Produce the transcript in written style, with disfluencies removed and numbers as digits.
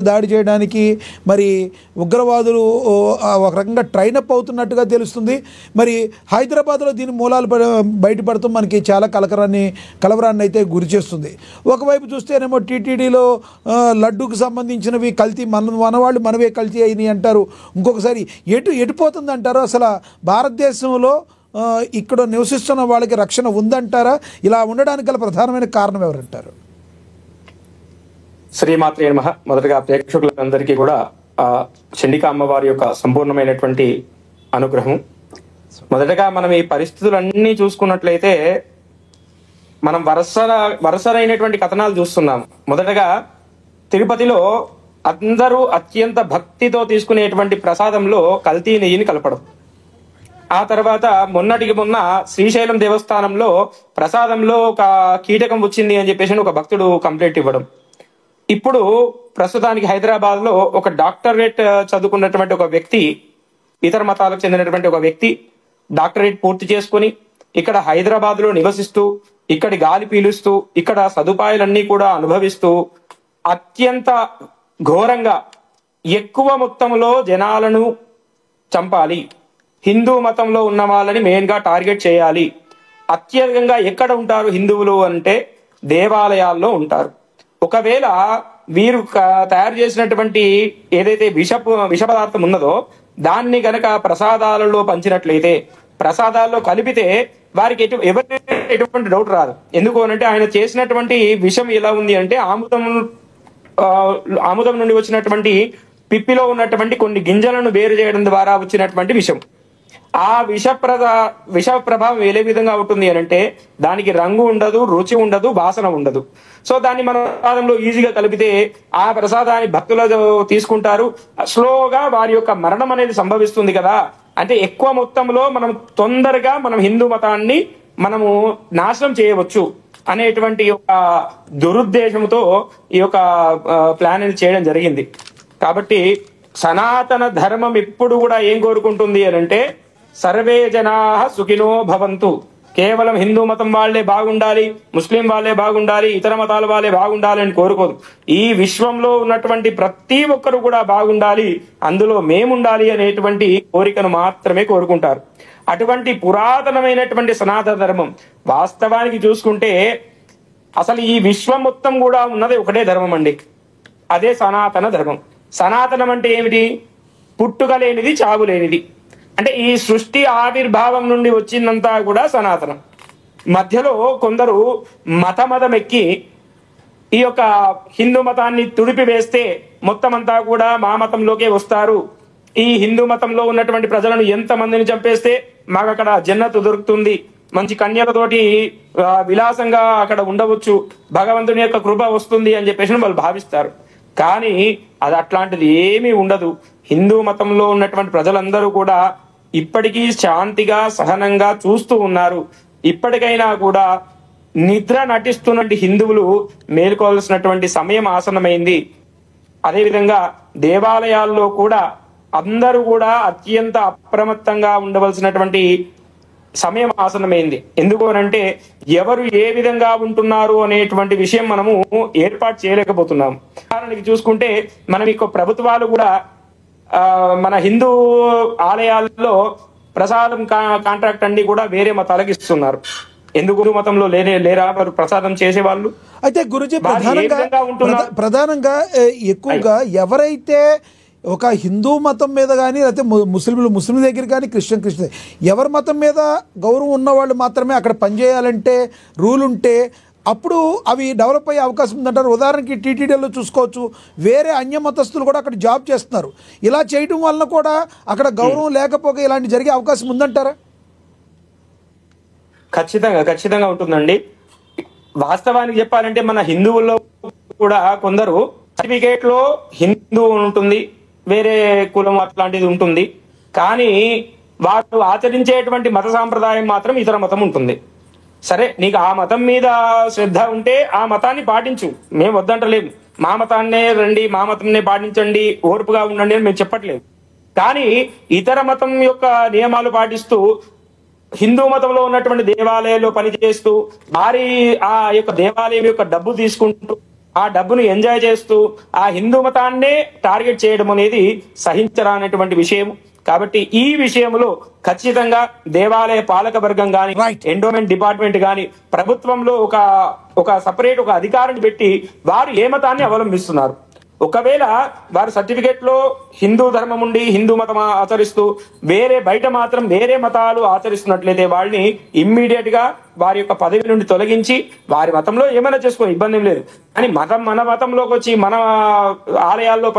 దాడి చేయడానికి మరి ఉగ్రవాదులు ఒక రకంగా ట్రైనప్ అవుతున్నట్టుగా తెలుస్తుంది. మరి హైదరాబాద్లో దీని మూలాలు బయటపడటం మనకి చాలా కలవరాన్ని అయితే గురి చేస్తుంది. ఒకవైపు చూస్తేనేమో టీటీడీలో లడ్డూకు సంబంధించినవి కల్తీ మనవాళ్ళు మనవే కల్తీ అయినాయి అంటారు. ఇంకొకసారి ఎటుపోతుంది అంటారు? అసలు భారతదేశంలో ఇక్కడ నివసిస్తున్న వాళ్ళకి రక్షణ ఉందంటారా? ఇలా ఉండడానికి గల ప్రధానమైన కారణం ఎవరంటారు? శ్రీమాత్రే నమః. మొదటగా ప్రేక్షకులందరికీ కూడా చండికా అమ్మవారి యొక్క సంపూర్ణమైనటువంటి అనుగ్రహం. మొదటగా మనం ఈ పరిస్థితులన్నీ చూసుకున్నట్లయితే మనం వరుసలైనటువంటి కథనాలు చూస్తున్నాం. మొదటగా తిరుపతిలో అందరూ అత్యంత భక్తితో తీసుకునేటువంటి ప్రసాదంలో కల్తీ నెయ్యిని కలపడం. ఆ తర్వాత మొన్నటికి మొన్న శ్రీశైలం దేవస్థానంలో ప్రసాదంలో ఒక కీటకం వచ్చింది అని చెప్పేసి ఒక భక్తుడు కంప్లైంట్ ఇవ్వడం. ఇప్పుడు ప్రస్తుతానికి హైదరాబాద్ లో ఒక డాక్టరేట్ చదువుకున్నటువంటి ఒక వ్యక్తి, ఇతర మతాలకు చెందినటువంటి ఒక వ్యక్తి డాక్టరేట్ పూర్తి చేసుకుని ఇక్కడ హైదరాబాద్ లో నివసిస్తూ ఇక్కడి గాలి పీలుస్తూ ఇక్కడ సదుపాయాలన్నీ కూడా అనుభవిస్తూ అత్యంత ఘోరంగా ఎక్కువ మొత్తంలో జనాలను చంపాలి, హిందూ మతంలో ఉన్న వాళ్ళని మెయిన్ గా టార్గెట్ చేయాలి, అత్యధికంగా ఎక్కడ ఉంటారు హిందువులు అంటే దేవాలయాల్లో ఉంటారు. ఒకవేళ వీరు తయారు చేసినటువంటి ఏదైతే విష పదార్థం ఉన్నదో దాన్ని గనక ప్రసాదాలలో పంచినట్లయితే, ప్రసాదాల్లో కలిపితే వారికి ఎటువంటి డౌట్ రాదు. ఎందుకు అనంటే ఆయన చేసినటువంటి విషం ఎలా ఉంది అంటే ఆముదం నుండి వచ్చినటువంటి పిప్పిలో ఉన్నటువంటి కొన్ని గింజలను వేరు చేయడం ద్వారా వచ్చినటువంటి విషం. ఆ విష ప్రభావం ఏ విధంగా ఉంటుంది అని అంటే దానికి రంగు ఉండదు, రుచి ఉండదు, వాసన ఉండదు. సో దాన్ని మన ప్రసాదంలో ఈజీగా కలిపితే ఆ ప్రసాదాన్ని భక్తులు తీసుకుంటారు. స్లోగా వారి యొక్క మరణం అనేది సంభవిస్తుంది కదా. అంటే ఎక్కువ మొత్తంలో తొందరగా హిందూ మతాన్ని మనము నాశనం చేయవచ్చు అనేటువంటి ఒక దురుద్దేశంతో ఈ యొక్క ప్లాన్ చేయడం జరిగింది. కాబట్టి సనాతన ధర్మం ఎప్పుడు కూడా ఏం కోరుకుంటుంది అని అంటే సర్వే జనాః సుఖినో భవంతు. కేవలం హిందూ మతం వాళ్లే బాగుండాలి, ముస్లిం వాళ్లే బాగుండాలి, ఇతర మతాల వాళ్ళే బాగుండాలి అని కోరుకోదు. ఈ విశ్వంలో ఉన్నటువంటి ప్రతి ఒక్కరు కూడా బాగుండాలి, అందులో మేముండాలి అనేటువంటి కోరికను మాత్రమే కోరుకుంటారు. అటువంటి పురాతనమైనటువంటి సనాతన ధర్మం వాస్తవానికి చూసుకుంటే అసలు ఈ విశ్వం మొత్తం కూడా ఉన్నది ఒకటే ధర్మం అండి, అదే సనాతన ధర్మం. సనాతనం అంటే ఏమిటి? పుట్టుక లేనిది, చావు లేనిది. అంటే ఈ సృష్టి ఆవిర్భావం నుండి వచ్చిందంతా కూడా సనాతనం. మధ్యలో కొందరు మతం ఎక్కి ఈ యొక్క హిందూ మతాన్ని తుడిపి వేస్తే మొత్తం అంతా కూడా మా మతంలోకే వస్తారు, ఈ హిందూ మతంలో ఉన్నటువంటి ప్రజలను ఎంతమందిని చంపేస్తే మాకు అక్కడ జన్నతు దొరుకుతుంది, మంచి కన్యలతోటి విలాసంగా అక్కడ ఉండవచ్చు, భగవంతుని యొక్క కృప వస్తుంది అని చెప్పేసి వాళ్ళు భావిస్తారు. కానీ అది అట్లాంటిది ఏమీ ఉండదు. హిందూ మతంలో ఉన్నటువంటి ప్రజలందరూ కూడా ఇప్పటికీ శాంతిగా సహనంగా చూస్తూ ఉన్నారు. ఇప్పటికైనా కూడా నిద్ర నటిస్తున్నటువంటి హిందువులు మేల్కోవాల్సినటువంటి సమయం ఆసన్నమైంది. అదేవిధంగా దేవాలయాల్లో కూడా అందరూ కూడా అత్యంత అప్రమత్తంగా ఉండవలసినటువంటి సమయం ఆసన్నమైంది. ఎందుకు అనంటే ఎవరు ఏ విధంగా ఉంటున్నారు అనేటువంటి విషయం మనము ఏర్పాటు చేయలేకపోతున్నాం. ఉదాహరణకి చూసుకుంటే మనం ఇక ప్రభుత్వాలు కూడా మన హిందూ ఆలయాల్లో ప్రసాదం కాంట్రాక్ట్ అన్ని కూడా వేరే మతాలకు ఇస్తున్నారు. ఎందుకు మతంలో లేరా వారు ప్రసాదం చేసేవాళ్ళు? అయితే గురుజీ ప్రధానంగా ఎక్కువగా ఎవరైతే ఒక హిందూ మతం మీద కానీ లేకపోతే ముస్లిం దగ్గర కానీ క్రిస్టియన్ ఎవరి మతం మీద గౌరవం ఉన్నవాళ్ళు మాత్రమే అక్కడ పనిచేయాలంటే రూల్ ఉంటే అప్పుడు అవి డెవలప్ అయ్యే అవకాశం ఉందంటారు. ఉదాహరణకి టీటీడీలో చూసుకోవచ్చు, వేరే అన్య మతస్థులు కూడా అక్కడ జాబ్ చేస్తున్నారు. ఇలా చేయడం వలన కూడా అక్కడ గౌరవం లేకపోతే ఇలాంటి జరిగే అవకాశం ఉందంటారా? ఖచ్చితంగా ఉంటుందండి. వాస్తవానికి చెప్పాలంటే మన హిందువుల్లో కూడా కొందరు సర్టిఫికేట్ లో హిందూ ఉంటుంది, వేరే కులం అట్లాంటిది ఉంటుంది, కానీ వారు ఆచరించేటువంటి మత సాంప్రదాయం మాత్రం ఇతర మతం ఉంటుంది. సరే, నీకు ఆ మతం మీద శ్రద్ధ ఉంటే ఆ మతాన్ని పాటించు, మేము వద్దంటలేము. మా మతాన్నే రండి, మా మతంనే పాటించండి, ఓర్పుగా ఉండండి అని మేము చెప్పట్లేదు. కానీ ఇతర మతం యొక్క నియమాలు పాటిస్తూ హిందూ మతంలో ఉన్నటువంటి దేవాలయాల్లో పనిచేస్తూ వారి ఆ యొక్క దేవాలయం యొక్క డబ్బు తీసుకుంటూ ఆ డబ్బును ఎంజాయ్ చేస్తూ ఆ హిందూ మతాన్నే టార్గెట్ చేయడం అనేది సహించరానటువంటి విషయం. కాబట్టి ఈ విషయంలో ఖచ్చితంగా దేవాలయ పాలక వర్గం గాని, Right. ఎండోమెంట్ డిపార్ట్మెంట్ గాని, ప్రభుత్వంలో ఒక సపరేట్ ఒక అధికారిని పెట్టి వారు ఏ మతాన్ని అవలంబిస్తున్నారు, ఒకవేళ వారు సర్టిఫికేట్ లో హిందూ ధర్మం ఉండి హిందూ మతం ఆచరిస్తూ బయట మాత్రం వేరే మతాలు ఆచరిస్తున్నట్లయితే వాళ్ళని ఇమ్మీడియట్ గా వారి యొక్క పదవి నుండి తొలగించి వారి మతంలో ఏమైనా చేసుకో ఇబ్బంది ఏం లేదు. కానీ మన మతంలోకి వచ్చి మన ఆలయాల్లో